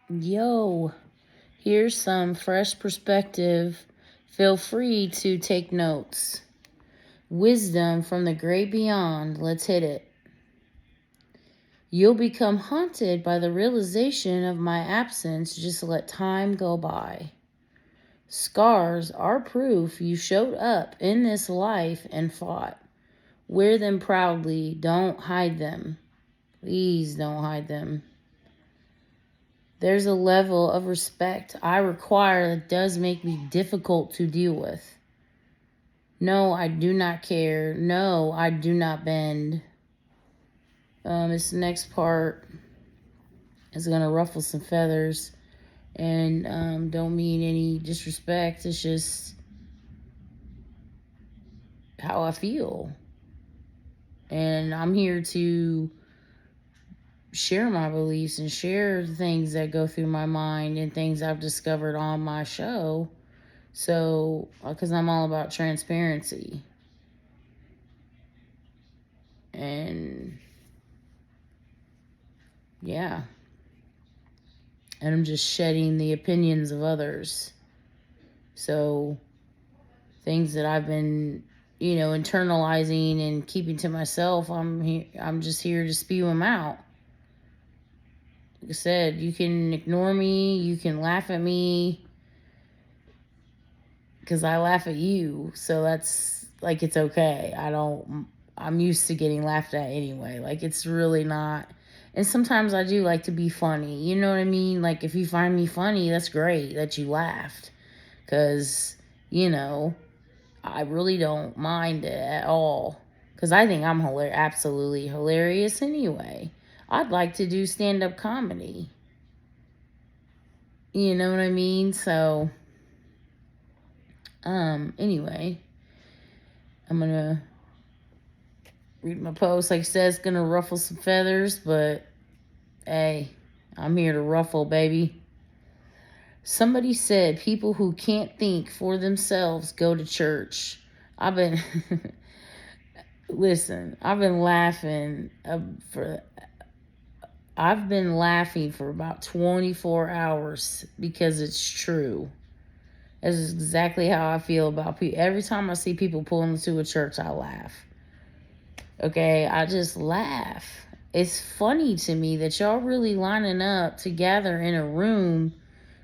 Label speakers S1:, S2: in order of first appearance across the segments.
S1: Yo, here's some fresh perspective. Feel free to take notes. Wisdom from the great beyond. Let's hit it. You'll become haunted by the realization of my absence. Just let time go by. Scars are proof you showed up in this life and fought. Wear them proudly. Don't hide them. Please don't hide them. There's a level of respect I require that does make me difficult to deal with. No, I do not care. No, I do not bend. This next part is going to ruffle some feathers. And don't mean any disrespect. It's just how I feel. And I'm here to share my beliefs and share things that go through my mind and things I've discovered on my show. So, because I'm all about transparency. And yeah. And I'm just shedding the opinions of others. So, things that I've been, internalizing and keeping to myself, I'm just here to spew them out. Like I said, you can ignore me, you can laugh at me, because I laugh at you. So that's, like, it's okay. I'm used to getting laughed at anyway. Like, it's really not. And sometimes I do like to be funny. You know what I mean? Like, if you find me funny, that's great that you laughed. Because, I really don't mind it at all. Because I think I'm absolutely hilarious anyway. I'd like to do stand-up comedy. You know what I mean? So, anyway, I'm going to read my post. Like I said, it's going to ruffle some feathers, but hey, I'm here to ruffle, baby. Somebody said people who can't think for themselves go to church. I've been laughing I've been laughing for about 24 hours because it's true. That's exactly how I feel about people. Every time I see people pulling into a church, I laugh. Okay, I just laugh. It's funny to me that y'all really lining up to gather in a room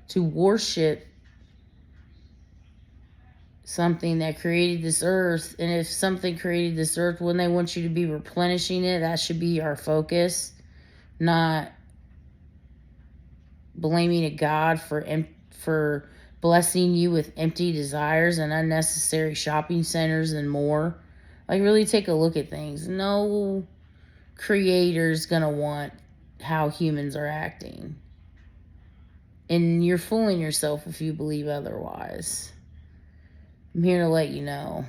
S1: to worship something that created this earth. And if something created this earth, wouldn't they want you to be replenishing it? That should be our focus, not blaming a God for blessing you with empty desires and unnecessary shopping centers and more. Like, really take a look at things. No creator's gonna want how humans are acting. And you're fooling yourself if you believe otherwise. I'm here to let you know.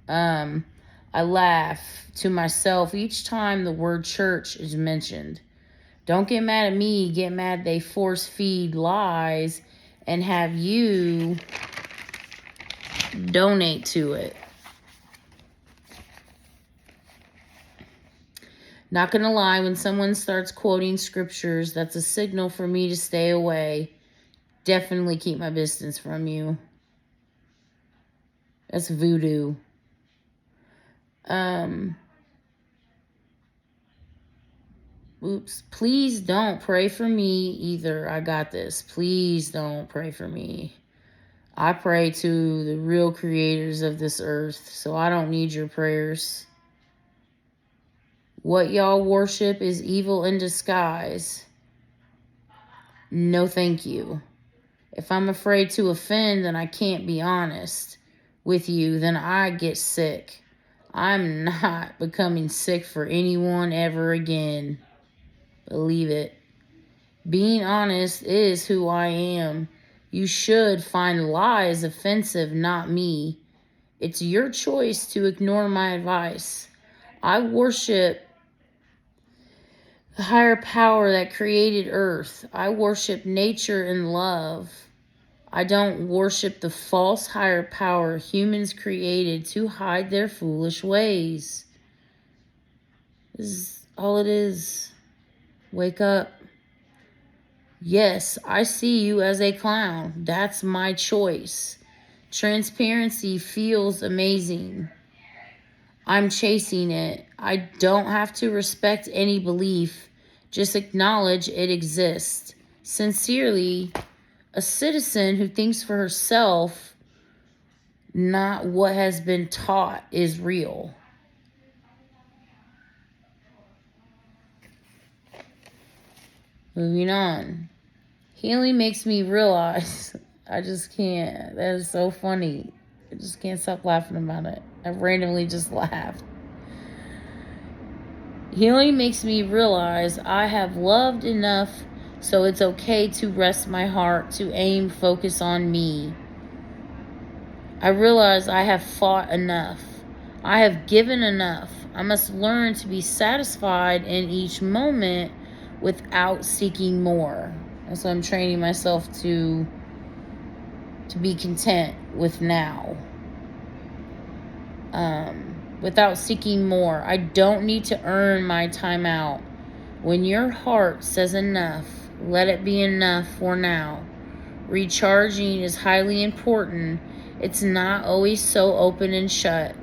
S1: I laugh to myself each time the word church is mentioned. Don't get mad at me. Get mad they force feed lies and have you donate to it. Not gonna lie, when someone starts quoting scriptures, that's a signal for me to stay away. Definitely keep my distance from you. That's voodoo. Oops. Please don't pray for me either. I got this. Please don't pray for me. I pray to the real creators of this earth, so I don't need your prayers. What y'all worship is evil in disguise. No, thank you. If I'm afraid to offend, then I can't be honest with you, then I get sick. I'm not becoming sick for anyone ever again. Believe it. Being honest is who I am. You should find lies offensive, not me. It's your choice to ignore my advice. I worship the higher power that created earth. I worship nature and love. I don't worship the false higher power humans created to hide their foolish ways. This is all it is. Wake up. Yes, I see you as a clown. That's my choice. Transparency feels amazing. I'm chasing it. I don't have to respect any belief, just acknowledge it exists. Sincerely, a citizen who thinks for herself, not what has been taught is real. Moving on. Healing makes me realize I just can't. That is so funny. I just can't stop laughing about it. I randomly just laughed. Healing makes me realize I have loved enough so it's okay to rest my heart, to aim focus on me. I realize I have fought enough. I have given enough. I must learn to be satisfied in each moment without seeking more. And so I'm training myself to be content with now. Without seeking more. I don't need to earn my time out. When your heart says enough, let it be enough for now. Recharging is highly important. It's not always so open and shut.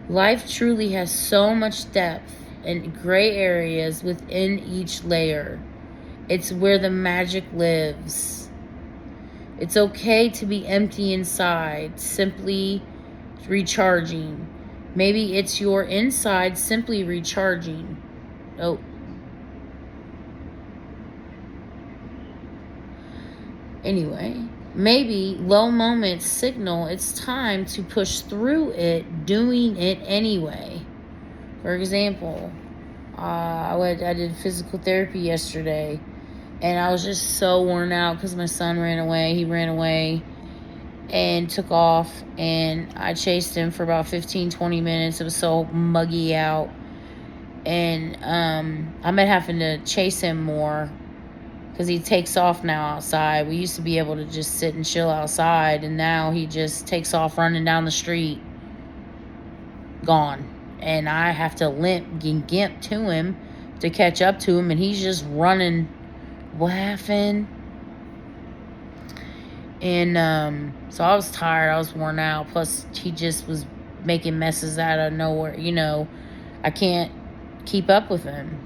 S1: Life truly has so much depth and gray areas within each layer. It's where the magic lives. It's okay to be empty inside, simply recharging. Maybe it's your inside simply recharging. Oh. Anyway, maybe low moments signal it's time to push through it, doing it anyway. For example, I did physical therapy yesterday, and I was just so worn out because my son ran away. He ran away and took off, and I chased him for about 15-20 minutes. It was so muggy out, and I've been having to chase him more because he takes off now outside. We used to be able to just sit and chill outside, and now he just takes off running down the street, gone. And I have to limp and gimp to him to catch up to him, and he's just running, laughing. And so I was tired. I was worn out. Plus, he just was making messes out of nowhere. I can't keep up with him.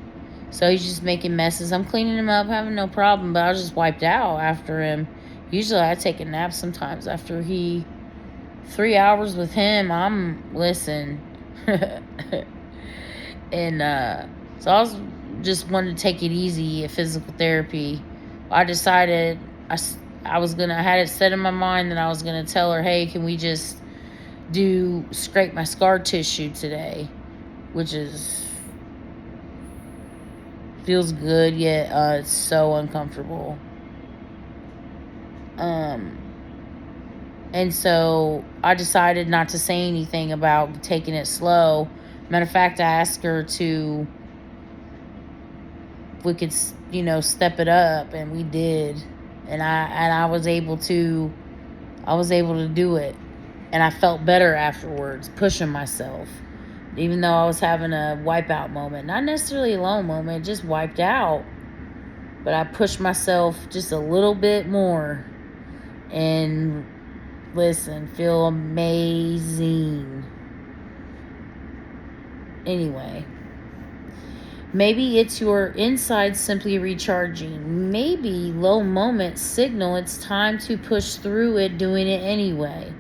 S1: So he's just making messes. I'm cleaning him up, having no problem, but I was just wiped out after him. Usually I take a nap sometimes after 3 hours with him. Listen. And so I was just wanted to take it easy at physical therapy. I decided I had it set in my mind that I was going to tell her, hey, can we just scrape my scar tissue today? Which feels good, yet it's so uncomfortable. And so I decided not to say anything about taking it slow. Matter of fact, I asked her if we could, step it up, and we did. And I was able to do it. And I felt better afterwards, pushing myself. Even though I was having a wipeout moment. Not necessarily a low moment, just wiped out. But I pushed myself just a little bit more. And listen, feel amazing. Anyway. Maybe it's your inside simply recharging. Maybe low moments signal it's time to push through it, doing it anyway.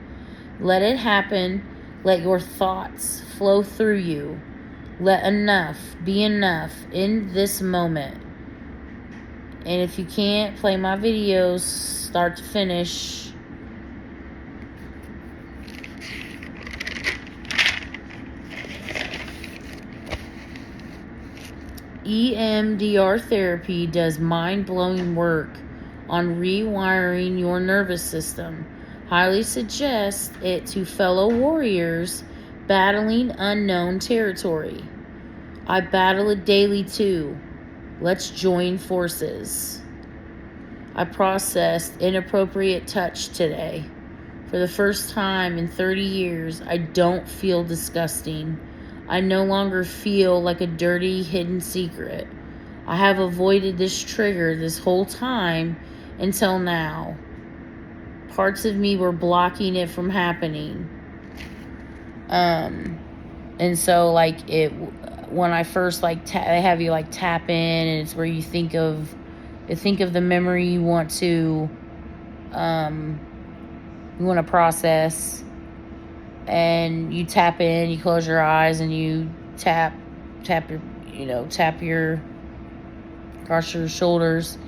S1: Let it happen. Let your thoughts flow through you. Let enough be enough in this moment. And if you can't, play my videos start to finish. EMDR therapy does mind-blowing work on rewiring your nervous system. Highly suggest it to fellow warriors battling unknown territory. I battle it daily too. Let's join forces. I processed inappropriate touch today. For the first time in 30 years, I don't feel disgusting. I no longer feel like a dirty, hidden secret. I have avoided this trigger this whole time until now. Parts of me were blocking it from happening. And so like when I first like they have you like tap in, and it's where you think of the memory you want to process, and you tap in, you close your eyes, and you tap your across your shoulders,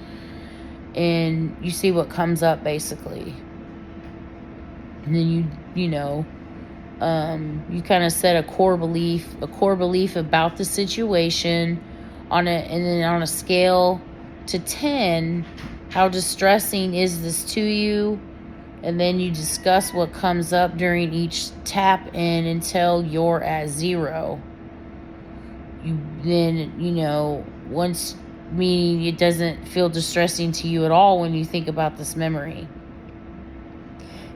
S1: and you see what comes up basically. And then you kind of set a core belief about the situation and then on a scale to 10, how distressing is this to you? And then you discuss what comes up during each tap in until you're at 0. Once, meaning it doesn't feel distressing to you at all when you think about this memory.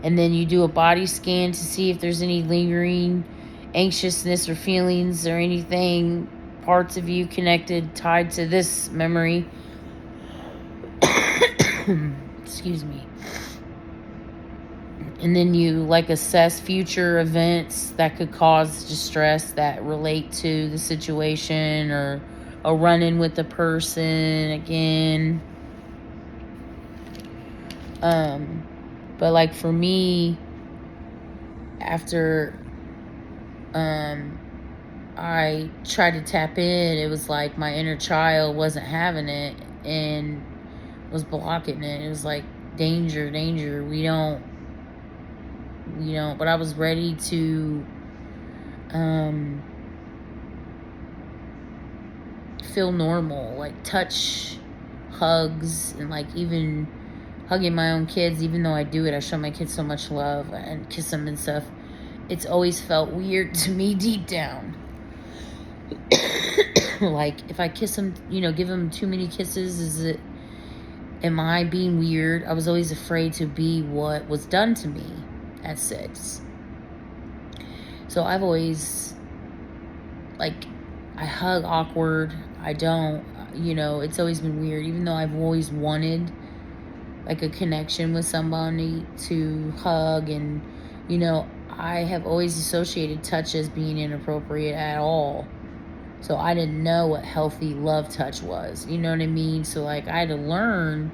S1: And then you do a body scan to see if there's any lingering anxiousness or feelings or anything, parts of you tied to this memory. Excuse me. And then you assess future events that could cause distress that relate to the situation, or a run-in with the person again. But for me, after I tried to tap in, it was like my inner child wasn't having it and was blocking it. It was like, danger, we don't, but I was ready to feel normal, touch, hugs, and even hugging my own kids. Even though I do it, I show my kids so much love and kiss them and stuff. It's always felt weird to me deep down. If I kiss them, give them too many kisses, am I being weird? I was always afraid to be what was done to me at 6. So I've always, I hug awkward. I don't, it's always been weird. Even though I've always wanted, a connection with somebody to hug. And, I have always associated touch as being inappropriate at all. So I didn't know what healthy love touch was. You know what I mean? So, I had to learn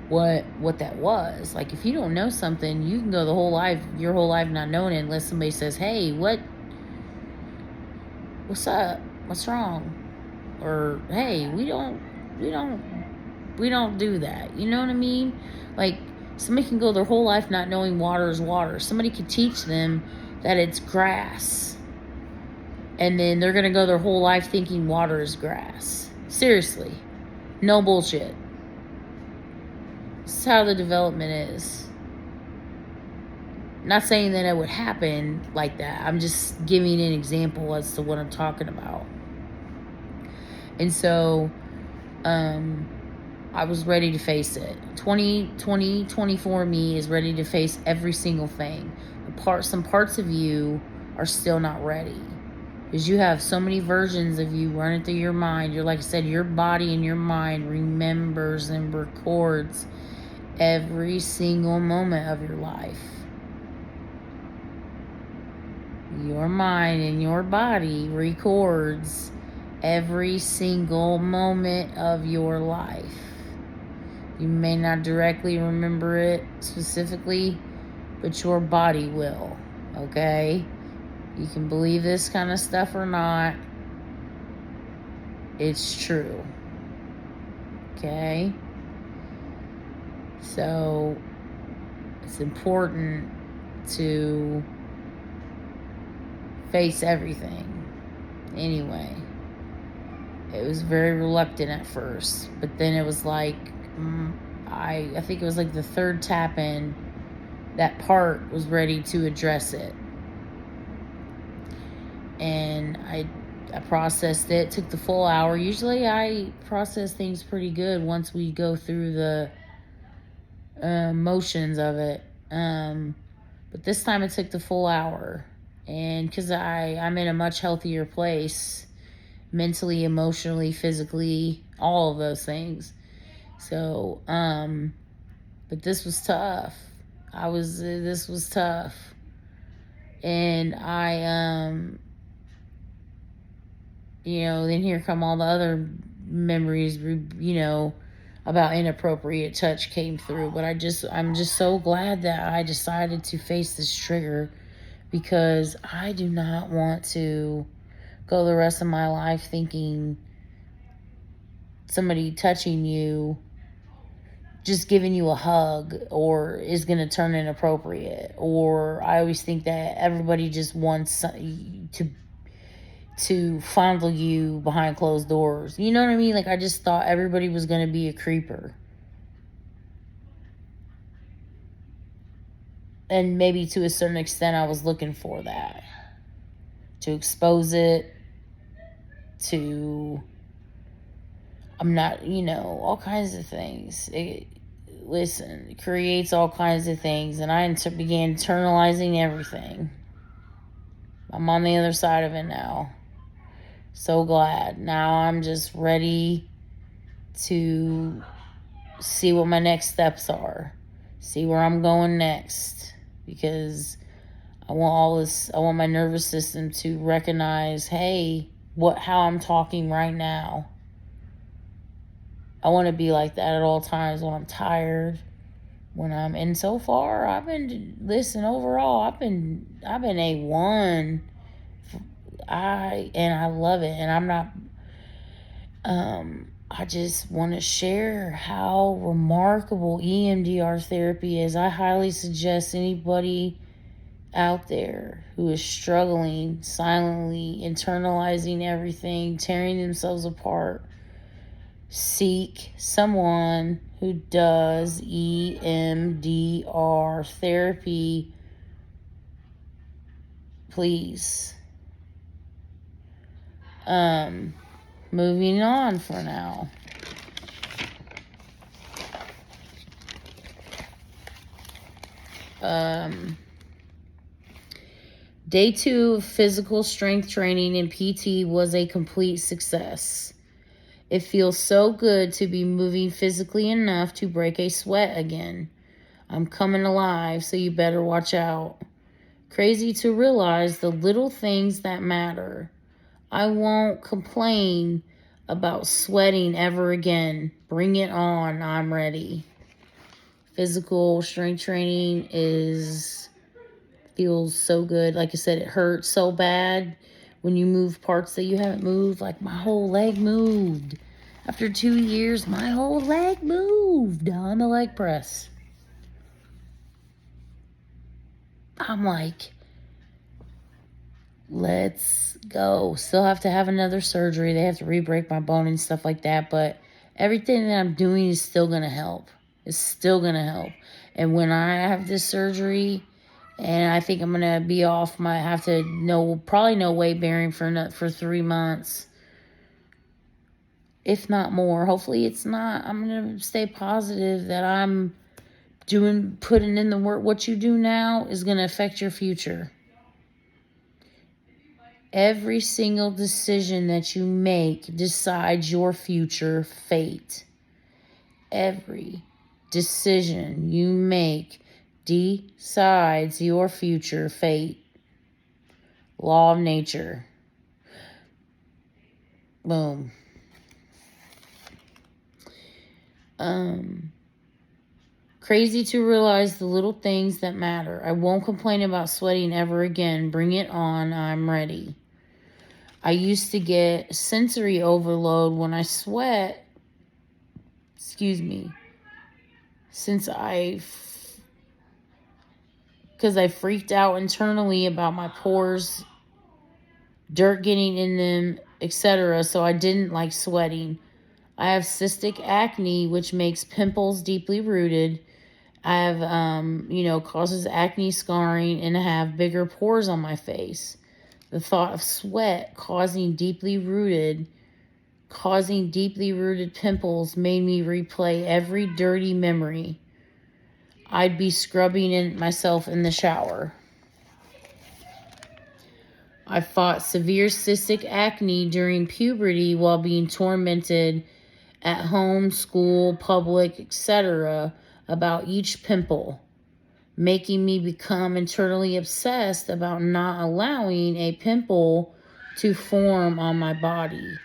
S1: what that was. If you don't know something, you can go your whole life not knowing it, unless somebody says, hey, what's up? What's wrong? Or, hey, we don't do that. You know what I mean? Somebody can go their whole life not knowing water is water. Somebody could teach them that it's grass, and then they're going to go their whole life thinking water is grass. Seriously. No bullshit. This is how the development is. Not saying that it would happen like that. I'm just giving an example as to what I'm talking about. And so, I was ready to face it. 24 me is ready to face every single thing. Some parts of you are still not ready, because you have so many versions of you running through your mind. You're, like I said, your body and your mind remembers and records every single moment of your life. Your mind and your body records every single moment of your life. You may not directly remember it specifically, but your body will, okay? You can believe this kind of stuff or not. It's true. Okay? So, it's important to face everything. Anyway, it was very reluctant at first, but then it was I think it was the third tap in, that part was ready to address it. And I processed it. Took the full hour. Usually I process things pretty good once we go through the motions of it. But this time it took the full hour. And because I'm in a much healthier place, mentally, emotionally, physically, all of those things. So, but this was tough. This was tough. And then here come all the other memories, about inappropriate touch came through. But I'm just so glad that I decided to face this trigger, because I do not want to go the rest of my life thinking somebody touching you, just giving you a hug, or is going to turn inappropriate. Or I always think that everybody just wants to fondle you behind closed doors. You know what I mean? Like, I just thought everybody was going to be a creeper. And maybe to a certain extent, I was looking for that. To expose it. I'm not, all kinds of things. It creates all kinds of things. And I began internalizing everything. I'm on the other side of it now. So glad. Now I'm just ready to see what my next steps are. See where I'm going next. Because I want my nervous system to recognize, hey, how I'm talking right now. I want to be like that at all times when I'm tired. And so far, overall, I've been A1. I love it. And I'm not, I just want to share how remarkable EMDR therapy is. I highly suggest anybody out there who is struggling, silently internalizing everything, tearing themselves apart, seek someone who does EMDR therapy, please. Moving on for now. Day 2 of physical strength training and PT was a complete success. It feels so good to be moving physically enough to break a sweat again. I'm coming alive, so you better watch out. Crazy to realize the little things that matter. I won't complain about sweating ever again. Bring it on. I'm ready. Physical strength training feels so good. Like I said, it hurts so bad when you move parts that you haven't moved. Like, my whole leg moved. After 2 years, my whole leg moved on the leg press. I'm like, let's go. Still have to have another surgery. They have to re-break my bone and stuff like that. But everything that I'm doing is still going to help. It's still going to help. And when I have this surgery, and I think I'm going to be off, might have to probably no weight bearing for 3 months. If not more. Hopefully it's not. I'm going to stay positive that I'm putting in the work. What you do now is going to affect your future. Every single decision that you make decides your future fate. Every decision you make decides your future fate. Law of nature. Boom. Crazy to realize the little things that matter. I won't complain about sweating ever again. Bring it on. I'm ready. I used to get sensory overload when I sweat. Excuse me. Because I freaked out internally about my pores, dirt getting in them, etc. So I didn't like sweating. I have cystic acne, which makes pimples deeply rooted. I have, causes acne scarring, and I have bigger pores on my face. The thought of sweat causing deeply rooted pimples made me replay every dirty memory. I'd be scrubbing myself in the shower. I fought severe cystic acne during puberty while being tormented at home, school, public, etc. about each pimple, making me become internally obsessed about not allowing a pimple to form on my body.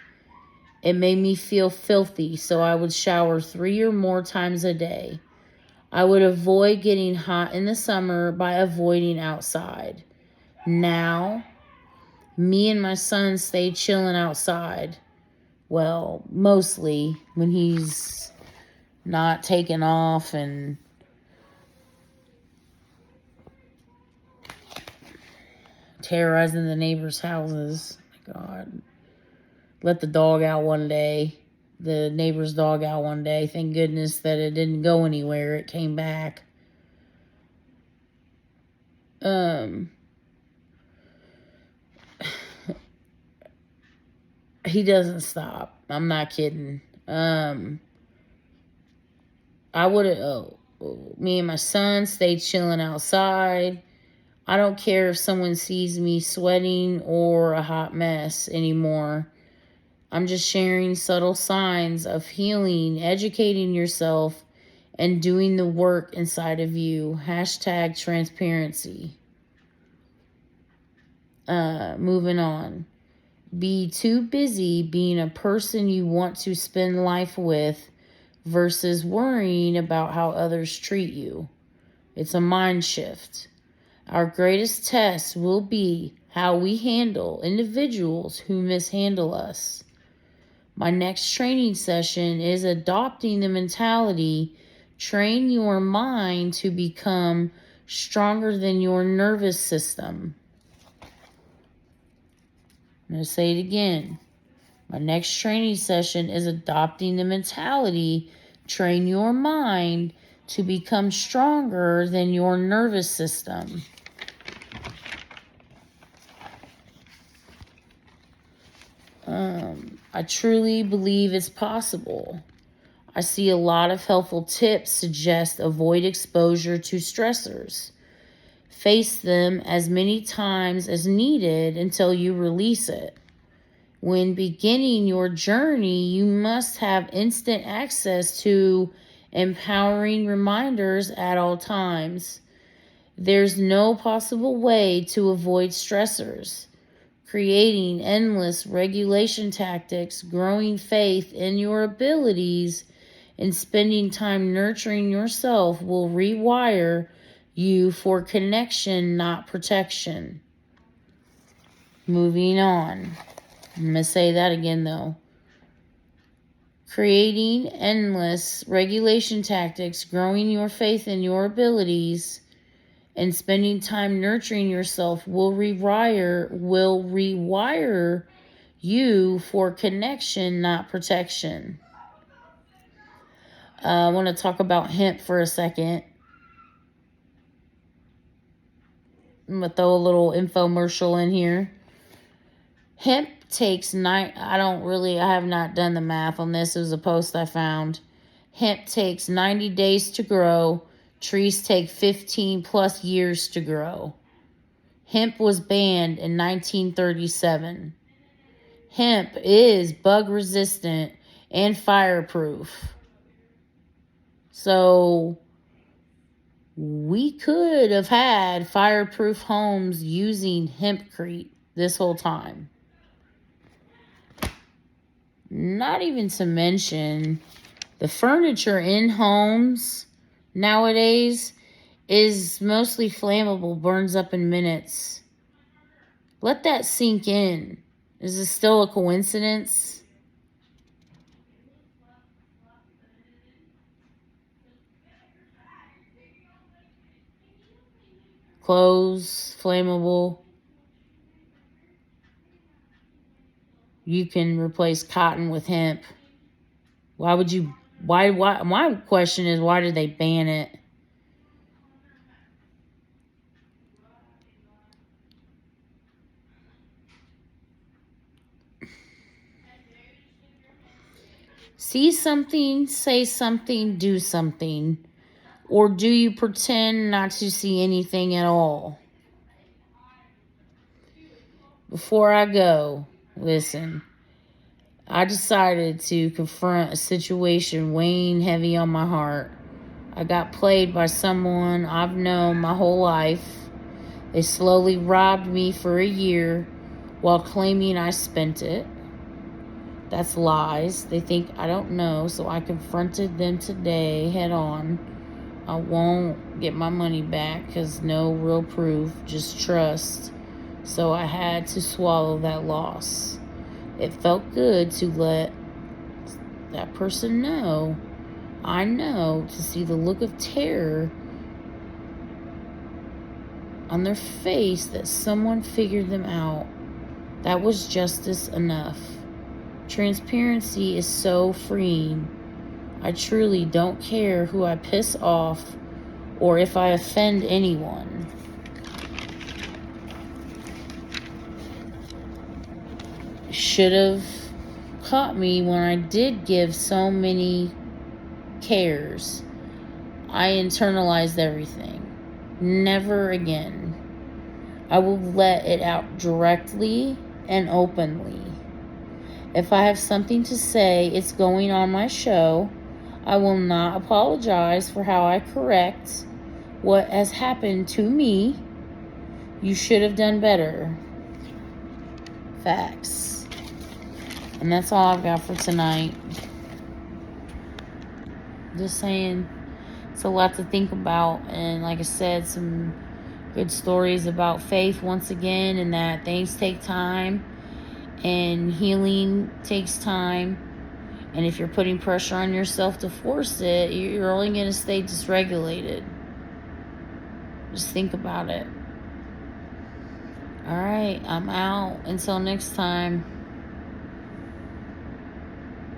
S1: It made me feel filthy, so I would shower 3 or more times a day. I would avoid getting hot in the summer by avoiding outside. Now, me and my son stay chilling outside. Well, mostly when he's not taking off and terrorizing the neighbors' houses. My God. Let the dog out one day. The neighbor's dog out one day. Thank goodness that it didn't go anywhere. It came back. He doesn't stop. I'm not kidding. I would have, me and my son stayed chilling outside. I don't care if someone sees me sweating or a hot mess anymore. I'm just sharing subtle signs of healing, educating yourself, and doing the work inside of you. Hashtag transparency. Moving on. Be too busy being a person you want to spend life with versus worrying about how others treat you. It's a mind shift. Our greatest test will be how we handle individuals who mishandle us. My next training session is adopting the mentality, train your mind to become stronger than your nervous system. I'm going to say it again. My next training session is adopting the mentality, train your mind to become stronger than your nervous system. I truly believe it's possible. I see a lot of helpful tips suggest avoid exposure to stressors. Face them as many times as needed until you release it. When beginning your journey, you must have instant access to empowering reminders at all times. There's no possible way to avoid stressors. Creating endless regulation tactics, growing faith in your abilities, and spending time nurturing yourself will rewire you for connection, not protection. Moving on. I'm going to say that again, though. Creating endless regulation tactics, growing your faith in your abilities, and spending time nurturing yourself will rewire you for connection, not protection. I want to talk about hemp for a second. I'm going to throw a little infomercial in here. Hemp takes I have not done the math on this. It was a post I found. Hemp takes 90 days to grow. Trees take 15 plus years to grow. Hemp was banned in 1937. Hemp is bug resistant and fireproof. So we could have had fireproof homes using hempcrete this whole time. Not even to mention the furniture in homes nowadays is mostly flammable, burns up in minutes. Let that sink in. Is this still a coincidence? Clothes, flammable. You can replace cotton with hemp. Why? My question is, why did they ban it? See something, say something, do something. Or do you pretend not to see anything at all? before I go, listen, I decided to confront a situation weighing heavy on my heart. I got played by someone I've known my whole life. They slowly robbed me for a year while claiming I spent it. That's lies. They think I don't know, so I confronted them today head on. I won't get my money back because no real proof, just trust. So I had to swallow that loss. It felt good to let that person know. I know, to see the look of terror on their face that someone figured them out. That was justice enough. Transparency is so freeing. I truly don't care who I piss off or if I offend anyone. Should have caught me when I did give so many cares. I internalized everything. Never again. I will let it out directly and openly. If I have something to say, it's going on my show. I will not apologize for how I correct what has happened to me. You should have done better. Facts. And that's all I've got for tonight. Just saying, it's a lot to think about. And like I said, some good stories about faith once again, and that things take time and healing takes time. And if you're putting pressure on yourself to force it, you're only going to stay dysregulated. Just think about it. All right, I'm out. Until next time.